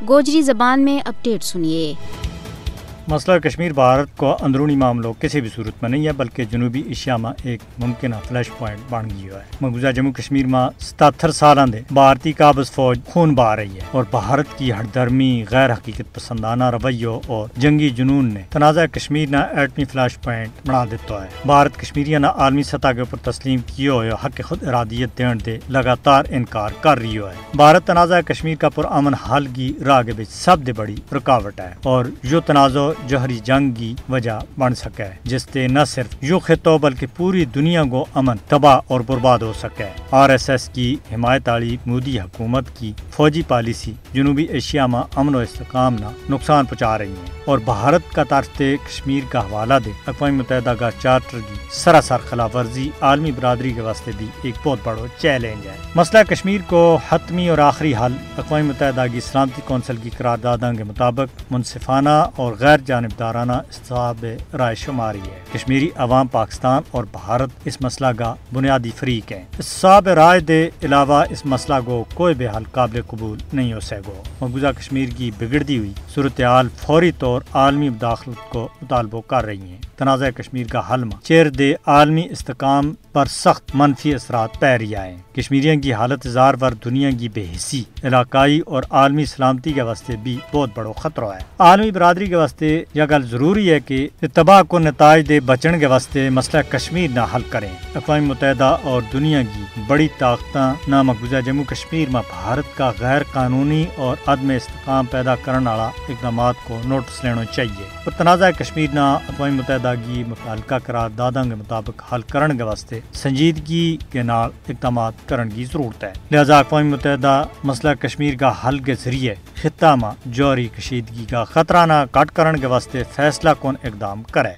गोजरी ज़बान में अपडेट सुनिए। मसला कश्मीर भारत को अंदरूनी मामलों किसी भी सूरत में नहीं है बल्कि जनूबी एशिया में एक मुमकिन फ्लैश पॉइंट बन गई है। मकबूजा जम्मू कश्मीर में 77 साल दे भारतीय काबज फौज खून बहा रही है और भारत की हरदर्मी गैर हकीकत पसंदाना रवैयों और जंगी जुनून ने तनाज़ा कश्मीर ना एटमी फ्लैश पॉइंट बना दिता है। भारत कश्मीरियों ने आलमी सतह के ऊपर तस्लीम किए हुए हक खुद इरादियत देने दे लगातार इनकार कर रही है। भारत तनाज़ा कश्मीर का पुरअमन हल की राह के बीच सबसे बड़ी रुकावट है और यो तनाज़ो जहरी जंग की वजह बन सके जिससे न सिर्फ यू खितो बल्कि पूरी दुनिया को अमन तबाह और बर्बाद हो सके। RSS की हिमायत वाली मोदी हुकूमत की फौजी पॉलिसी जनूबी एशिया में अमन और इस्तेकाम न नुकसान पहुँचा रही है और भारत का तर्ज कश्मीर का हवाला दे अक़वाम मुत्तहिदा का चार्टर की सरासर खिलाफ वर्जी आलमी बरादरी के वास्ते भी एक बहुत बड़ा चैलेंज है। मसला कश्मीर को हतमी और आखिरी हल अक़वाम मुत्तहिदा की सलामती कौंसिल की करारदादा के मुताबिक मुनसिफाना और गैर जानिबदाराना हिसाब राय शुमारी है। कश्मीरी अवाम पाकिस्तान और भारत इस मसला का बुनियादी फरीक है। इस हिसाब राय के अलावा इस मसला को कोई भी हल काबिल कबूल नहीं हो सको। मकबूजा कश्मीर की बिगड़ती हुई सूरत हाल फौरी तौर आलमी मुदाखलत को मुतालबो कर रही है। तनाज़ा कश्मीर का हल में चेर दे आलमी इस्तेकाम पर सख्त मनफी असरात पै रहा है। कश्मीरियों की हालत जार वर दुनिया की बेहिसी इलाकाई और आलमी सलामती के वास्ते भी बहुत बड़ो खतरा है। आलमी बरादरी के वास्ते यह गल जरूरी है कि तबाह को नताज दे बचने के वास्ते मसला कश्मीर ना हल करें। अक़वाम मुत्तहिदा और दुनिया की बड़ी ताकत ना मकबूजा जम्मू कश्मीर में भारत का गैर कानूनी और अदम इस्तेकाम पैदा करने वाला इकदाम को नोटिस लेना चाहिए और तनाज़ा कश्मीर ना अक़वाम मुत्तहिदा की मुताल्लिका करारदादा के मुताबिक हल करने के वास्ते संजीदगी के नाल इकदाम करने की जरूरत है। लिहाजा अक़वाम मुत्तहिदा मसला कश्मीर का हल के जरिए खित्ता में जौहरी कशीदगी का खतरा ना कट करने के वास्ते फैसला कौन इकदाम करे।